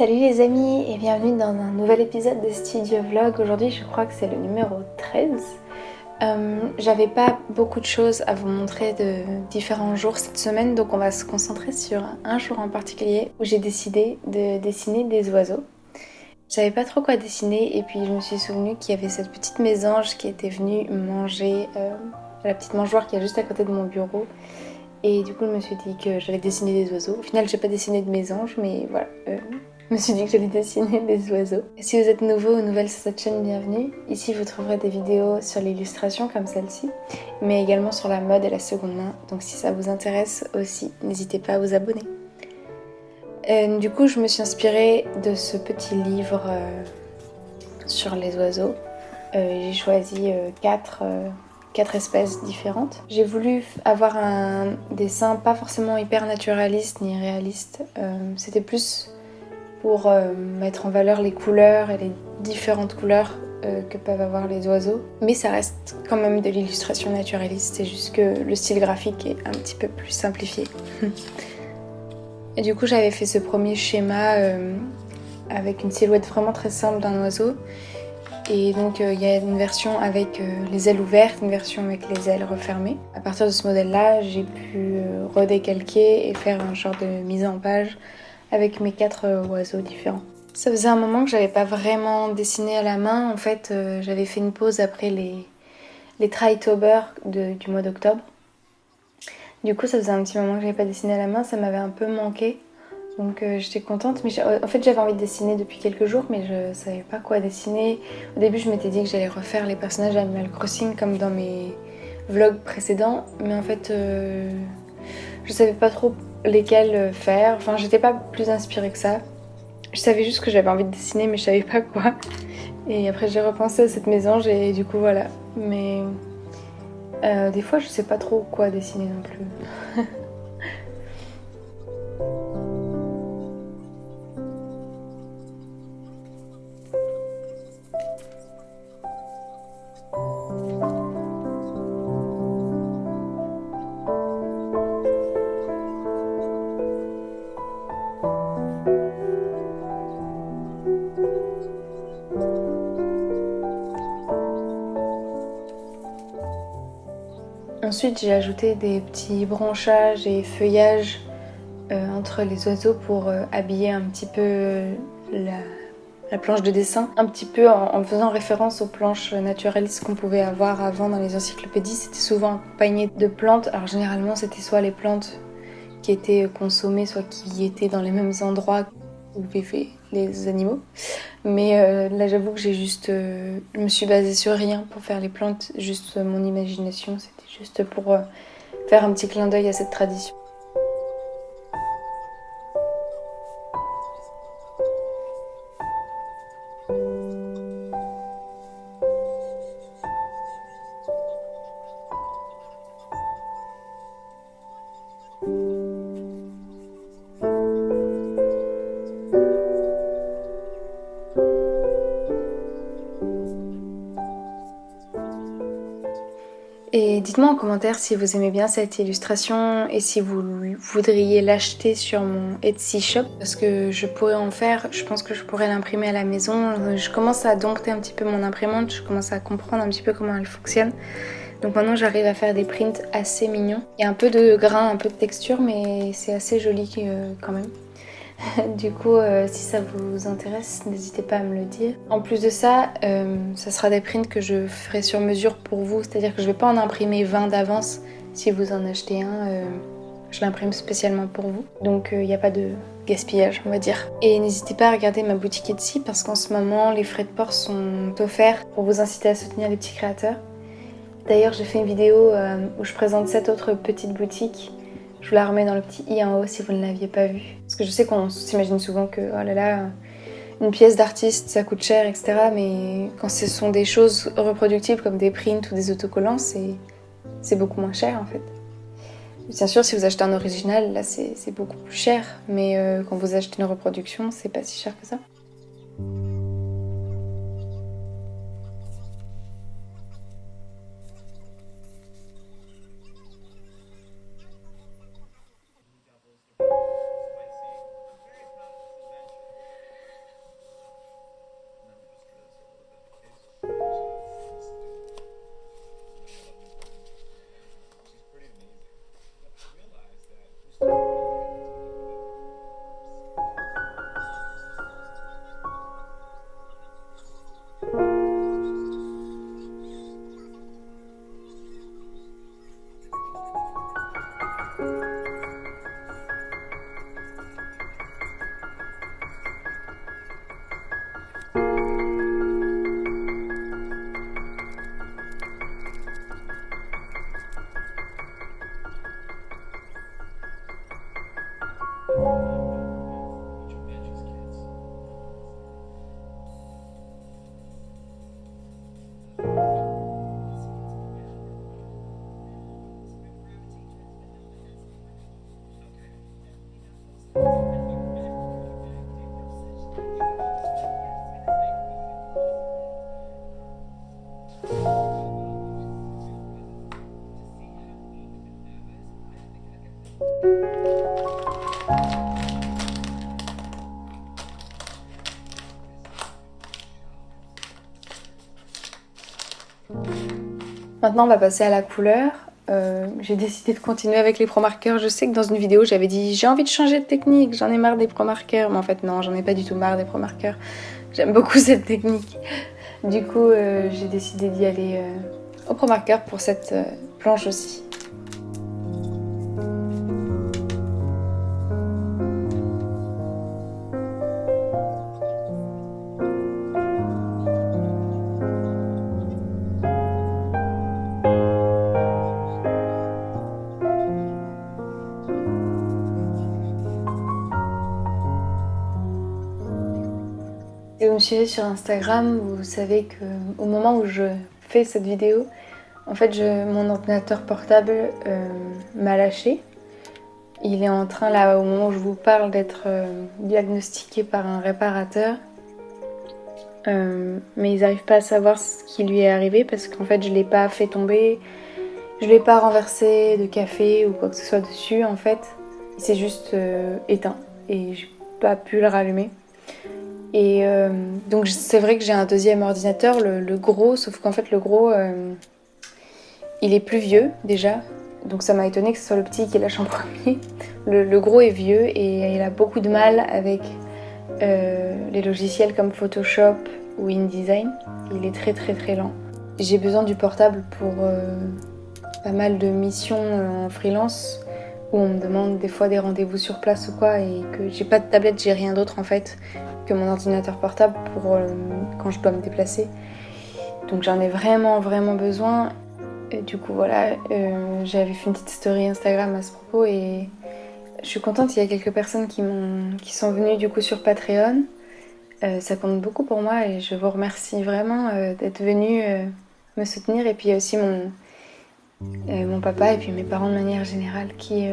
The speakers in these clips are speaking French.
Salut les amis et bienvenue dans un nouvel épisode de Studio Vlog. Aujourd'hui je crois que c'est le numéro 13. J'avais pas beaucoup de choses à vous montrer de différents jours cette semaine, donc on va se concentrer sur un jour en particulier où j'ai décidé de dessiner des oiseaux. Je savais pas trop quoi dessiner et puis je me suis souvenu qu'il y avait cette petite mésange qui était venue manger la petite mangeoire qui est juste à côté de mon bureau. Et du coup, je me suis dit que j'allais dessiner des oiseaux. Au final, j'ai pas dessiné de mésange, mais voilà. Je me suis dit que j'allais dessiner des oiseaux. Et si vous êtes nouveau ou nouvelle sur cette chaîne, bienvenue. Ici, vous trouverez des vidéos sur l'illustration comme celle-ci, mais également sur la mode et la seconde main. Donc si ça vous intéresse aussi, n'hésitez pas à vous abonner. Du coup, je me suis inspirée de ce petit livre sur les oiseaux. J'ai choisi quatre espèces différentes. J'ai voulu avoir un dessin pas forcément hyper naturaliste ni réaliste. C'était plus pour mettre en valeur les couleurs et les différentes couleurs que peuvent avoir les oiseaux. Mais ça reste quand même de l'illustration naturaliste, c'est juste que le style graphique est un petit peu plus simplifié. Et du coup j'avais fait ce premier schéma avec une silhouette vraiment très simple d'un oiseau. Et donc il y a une version avec les ailes ouvertes, une version avec les ailes refermées. À partir de ce modèle-là, j'ai pu redécalquer et faire un genre de mise en page avec mes 4 oiseaux différents. Ça faisait un moment que j'avais pas vraiment dessiné à la main. En fait, j'avais fait une pause après les Try-Tober du mois d'octobre. Du coup, ça faisait un petit moment que j'avais pas dessiné à la main, ça m'avait un peu manqué. Donc j'étais contente, mais en fait j'avais envie de dessiner depuis quelques jours, mais je savais pas quoi dessiner. Au début je m'étais dit que j'allais refaire les personnages d'Animal Crossing comme dans mes vlogs précédents, mais en fait je savais pas trop lesquels faire. Enfin j'étais pas plus inspirée que ça. Je savais juste que j'avais envie de dessiner, mais je savais pas quoi. Et après j'ai repensé à cette mésange et du coup voilà. Mais des fois je sais pas trop quoi dessiner non plus. Ensuite, j'ai ajouté des petits branchages et feuillages entre les oiseaux pour habiller un petit peu la planche de dessin, un petit peu en faisant référence aux planches naturalistes qu'on pouvait avoir avant dans les encyclopédies. C'était souvent accompagné de plantes. Alors généralement, c'était soit les plantes qui étaient consommées, soit qui étaient dans les mêmes endroits où vivaient les animaux. Mais là, j'avoue que je me suis basée sur rien pour faire les plantes, juste mon imagination. C'était juste pour faire un petit clin d'œil à cette tradition. Et dites-moi en commentaire si vous aimez bien cette illustration et si vous voudriez l'acheter sur mon Etsy shop parce que je pourrais en faire, je pense que je pourrais l'imprimer à la maison. Je commence à dompter un petit peu mon imprimante, je commence à comprendre un petit peu comment elle fonctionne. Donc maintenant j'arrive à faire des prints assez mignons. Il y a un peu de grain, un peu de texture mais c'est assez joli quand même. Du coup, si ça vous intéresse, n'hésitez pas à me le dire. En plus de ça, ça sera des prints que je ferai sur mesure pour vous, c'est-à-dire que je ne vais pas en imprimer 20 d'avance. Si vous en achetez un, je l'imprime spécialement pour vous. Donc il n'y a pas de gaspillage, on va dire. Et n'hésitez pas à regarder ma boutique Etsy parce qu'en ce moment, les frais de port sont offerts pour vous inciter à soutenir les petits créateurs. D'ailleurs, j'ai fait une vidéo où je présente 7 autres petites boutiques. Je vous la remets dans le petit i en haut si vous ne l'aviez pas vue. Parce que je sais qu'on s'imagine souvent que, oh là là, une pièce d'artiste, ça coûte cher, etc. Mais quand ce sont des choses reproductibles comme des prints ou des autocollants, c'est beaucoup moins cher en fait. Bien sûr, si vous achetez un original, là c'est beaucoup plus cher. Mais quand vous achetez une reproduction, c'est pas si cher que ça. Maintenant on va passer à la couleur. J'ai décidé de continuer avec les Pro Markers. Je sais que dans une vidéo j'avais dit j'ai envie de changer de technique, j'en ai marre des Pro Markers, mais en fait non, j'en ai pas du tout marre des Pro Markers. J'aime beaucoup cette technique. Du coup j'ai décidé d'y aller au Pro Marker pour cette planche aussi. Si vous me suivez sur Instagram, vous savez que au moment où je fais cette vidéo, en fait mon ordinateur portable m'a lâché. Il est en train là au moment où je vous parle d'être diagnostiqué par un réparateur. Mais ils n'arrivent pas à savoir ce qui lui est arrivé parce qu'en fait je l'ai pas fait tomber, je l'ai pas renversé de café ou quoi que ce soit dessus en fait. Il s'est juste éteint et j'ai pas pu le rallumer. Et donc c'est vrai que j'ai un deuxième ordinateur, le gros, sauf qu'en fait le gros il est plus vieux déjà. Donc ça m'a étonné que ce soit le petit qui lâche en premier. Le gros est vieux et il a beaucoup de mal avec les logiciels comme Photoshop ou InDesign. Il est très très très lent. J'ai besoin du portable pour pas mal de missions en freelance où on me demande des fois des rendez-vous sur place ou quoi et que j'ai pas de tablette, j'ai rien d'autre en fait que mon ordinateur portable pour quand je dois me déplacer. Donc j'en ai vraiment vraiment besoin. Et du coup voilà, j'avais fait une petite story Instagram à ce propos et je suis contente, il y a quelques personnes qui sont venues du coup sur Patreon. Ça compte beaucoup pour moi et je vous remercie vraiment d'être venus me soutenir. Et puis il y a aussi mon papa et puis mes parents de manière générale qui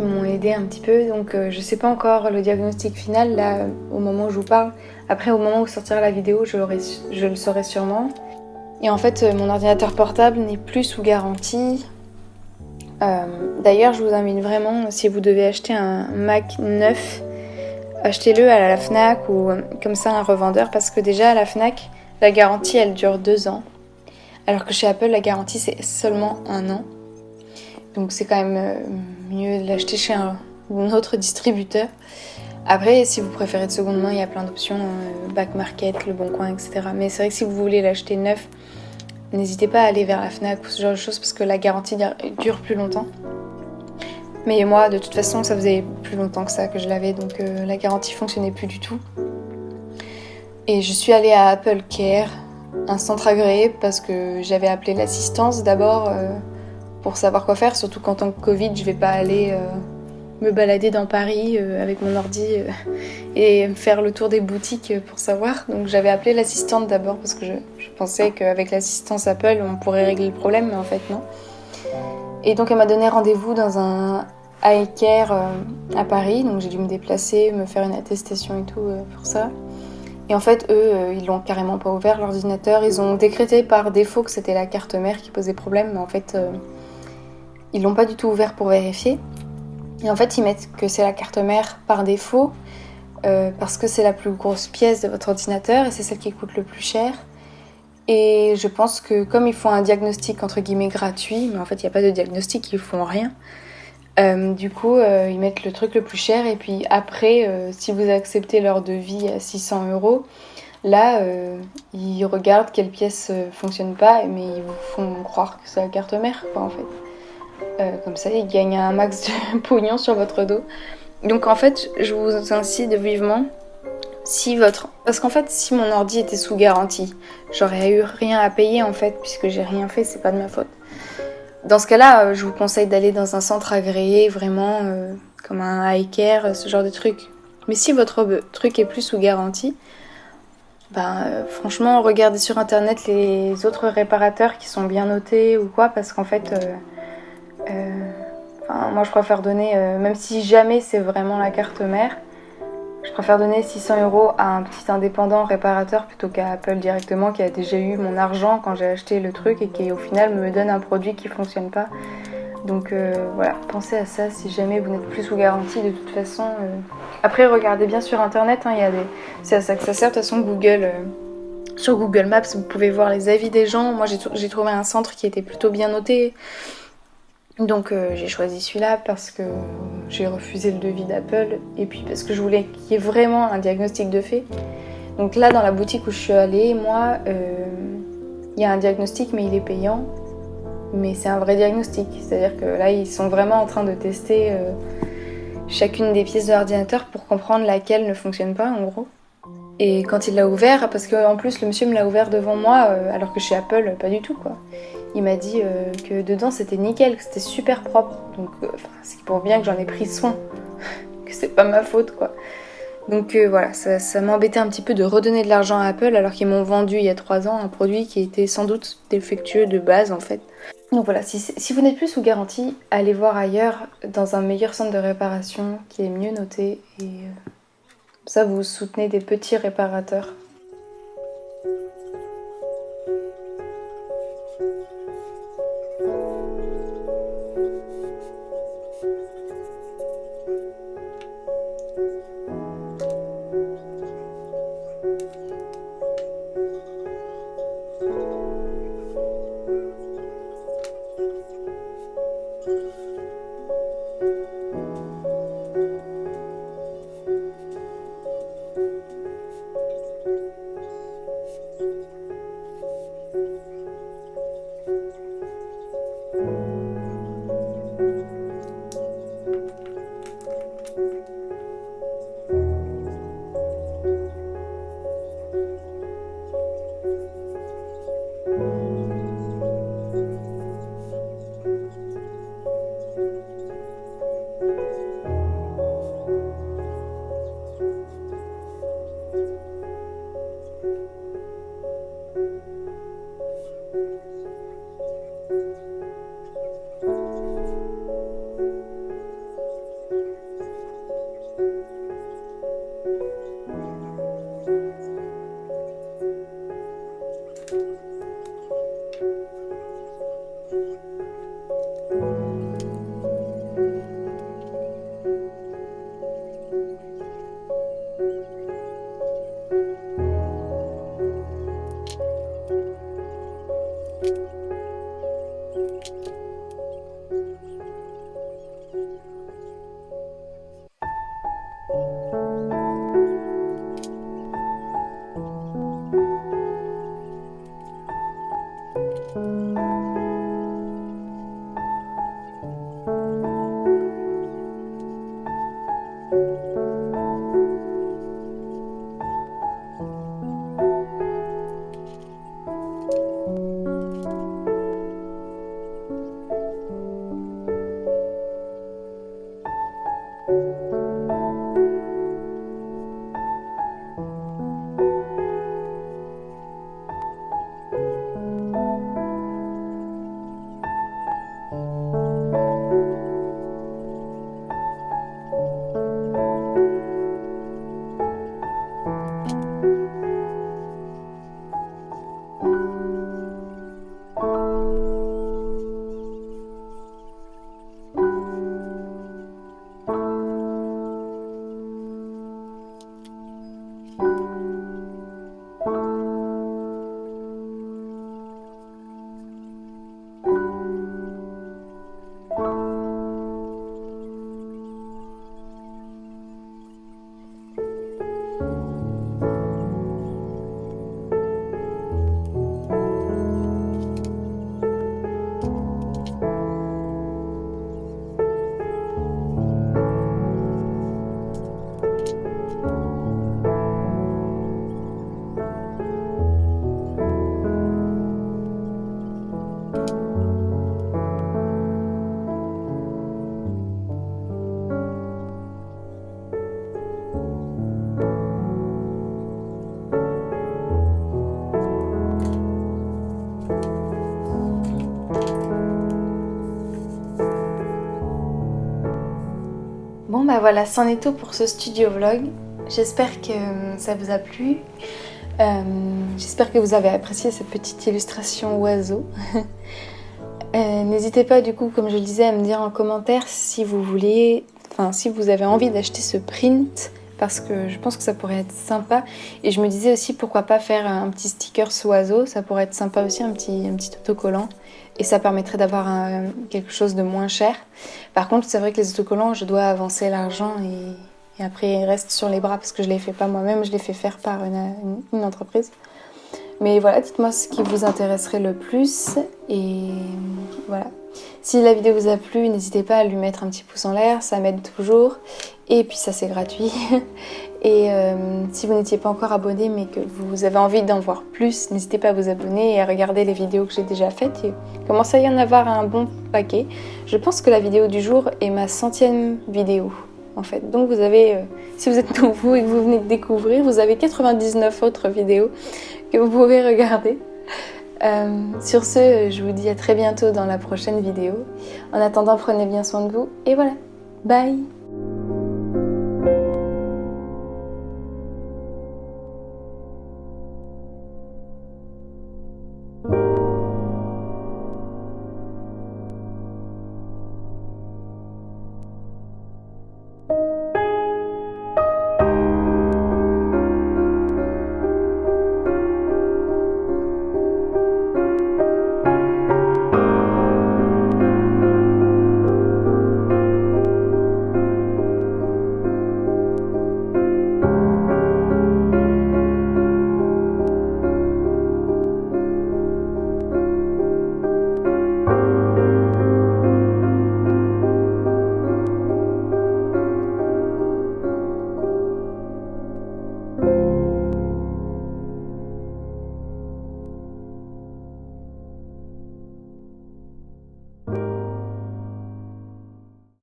m'ont aidé un petit peu. Donc je sais pas encore le diagnostic final là au moment où je vous parle. Après au moment où sortira la vidéo je le saurai sûrement. Et en fait mon ordinateur portable n'est plus sous garantie. D'ailleurs je vous invite vraiment, si vous devez acheter un Mac neuf, achetez-le à la Fnac ou comme ça un revendeur parce que déjà à la Fnac la garantie elle dure 2 ans alors que chez Apple la garantie c'est seulement 1 an. Donc c'est quand même mieux de l'acheter chez un autre distributeur. Après si vous préférez de seconde main il y a plein d'options, Back Market, Le Bon Coin, etc. Mais c'est vrai que si vous voulez l'acheter neuf, n'hésitez pas à aller vers la Fnac ou ce genre de choses parce que la garantie dure plus longtemps. Mais moi de toute façon ça faisait plus longtemps que ça que je l'avais donc la garantie fonctionnait plus du tout. Et je suis allée à Apple Care, un centre agréé parce que j'avais appelé l'assistance d'abord pour savoir quoi faire, surtout qu'en tant que Covid je vais pas aller me balader dans Paris avec mon ordi et faire le tour des boutiques pour savoir. Donc j'avais appelé l'assistante d'abord parce que je pensais qu'avec l'assistance Apple on pourrait régler le problème mais en fait non. Et donc elle m'a donné rendez-vous dans un iCare à Paris, donc j'ai dû me déplacer, me faire une attestation et tout pour ça. Et en fait eux ils l'ont carrément pas ouvert l'ordinateur, ils ont décrété par défaut que c'était la carte mère qui posait problème mais en fait ils l'ont pas du tout ouvert pour vérifier. Et en fait ils mettent que c'est la carte mère par défaut parce que c'est la plus grosse pièce de votre ordinateur et c'est celle qui coûte le plus cher. Et je pense que comme ils font un diagnostic entre guillemets gratuit, mais en fait il n'y a pas de diagnostic, ils font rien. Du coup ils mettent le truc le plus cher et puis après si vous acceptez leur devis à 600 €, là ils regardent quelle pièce fonctionne pas mais ils vous font croire que c'est la carte mère quoi en fait. Comme ça ils gagnent un max de pognon sur votre dos. Donc en fait je vous incite vivement. Parce qu'en fait, si mon ordi était sous garantie, j'aurais eu rien à payer en fait, puisque j'ai rien fait, c'est pas de ma faute. Dans ce cas-là, je vous conseille d'aller dans un centre agréé, vraiment, comme un iCare, ce genre de truc. Mais si votre truc est plus sous garantie, franchement, regardez sur internet les autres réparateurs qui sont bien notés ou quoi, parce qu'en fait, moi je préfère donner, même si jamais c'est vraiment la carte mère, je préfère donner 600 € à un petit indépendant réparateur plutôt qu'à Apple directement qui a déjà eu mon argent quand j'ai acheté le truc et qui au final me donne un produit qui fonctionne pas. Donc voilà, pensez à ça si jamais vous n'êtes plus sous garantie de toute façon. Après regardez bien sur internet, hein, c'est à ça que ça sert de toute façon Google. Sur Google Maps vous pouvez voir les avis des gens. Moi j'ai trouvé un centre qui était plutôt bien noté. Donc j'ai choisi celui-là parce que j'ai refusé le devis d'Apple et puis parce que je voulais qu'il y ait vraiment un diagnostic de fait. Donc là dans la boutique où je suis allée, moi, il y a un diagnostic mais il est payant. Mais c'est un vrai diagnostic, c'est-à-dire que là ils sont vraiment en train de tester chacune des pièces de l'ordinateur pour comprendre laquelle ne fonctionne pas en gros. Et quand il l'a ouvert, parce qu'en plus le monsieur me l'a ouvert devant moi alors que chez Apple pas du tout quoi. Il m'a dit que dedans c'était nickel, que c'était super propre. Donc c'est pour bien que j'en ai pris soin, que c'est pas ma faute quoi. Donc voilà, ça m'embêtait un petit peu de redonner de l'argent à Apple alors qu'ils m'ont vendu il y a 3 ans un produit qui était sans doute défectueux de base en fait. Donc voilà, si vous n'êtes plus sous garantie, allez voir ailleurs dans un meilleur centre de réparation qui est mieux noté et comme ça vous soutenez des petits réparateurs. Bon bah voilà, c'en est tout pour ce studio vlog. J'espère que ça vous a plu. J'espère que vous avez apprécié cette petite illustration oiseau. N'hésitez pas du coup, comme je le disais, à me dire en commentaire si vous voulez, si vous avez envie d'acheter ce print, parce que je pense que ça pourrait être sympa. Et je me disais aussi pourquoi pas faire un petit sticker oiseau, ça pourrait être sympa aussi, un petit autocollant. Et ça permettrait d'avoir quelque chose de moins cher. Par contre, c'est vrai que les autocollants, je dois avancer l'argent et après ils restent sur les bras parce que je les fais pas moi-même, je les fais faire par une entreprise. Mais voilà, dites-moi ce qui vous intéresserait le plus et voilà. Si la vidéo vous a plu, n'hésitez pas à lui mettre un petit pouce en l'air, ça m'aide toujours. Et puis ça c'est gratuit. Et si vous n'étiez pas encore abonné mais que vous avez envie d'en voir plus, n'hésitez pas à vous abonner et à regarder les vidéos que j'ai déjà faites. Il commence à y en avoir un bon paquet. Je pense que la vidéo du jour est ma 100e vidéo en fait. Donc vous avez, si vous êtes nouveau et que vous venez de découvrir, vous avez 99 autres vidéos que vous pourrez regarder. Sur ce, je vous dis à très bientôt dans la prochaine vidéo. En attendant, prenez bien soin de vous et voilà. Bye!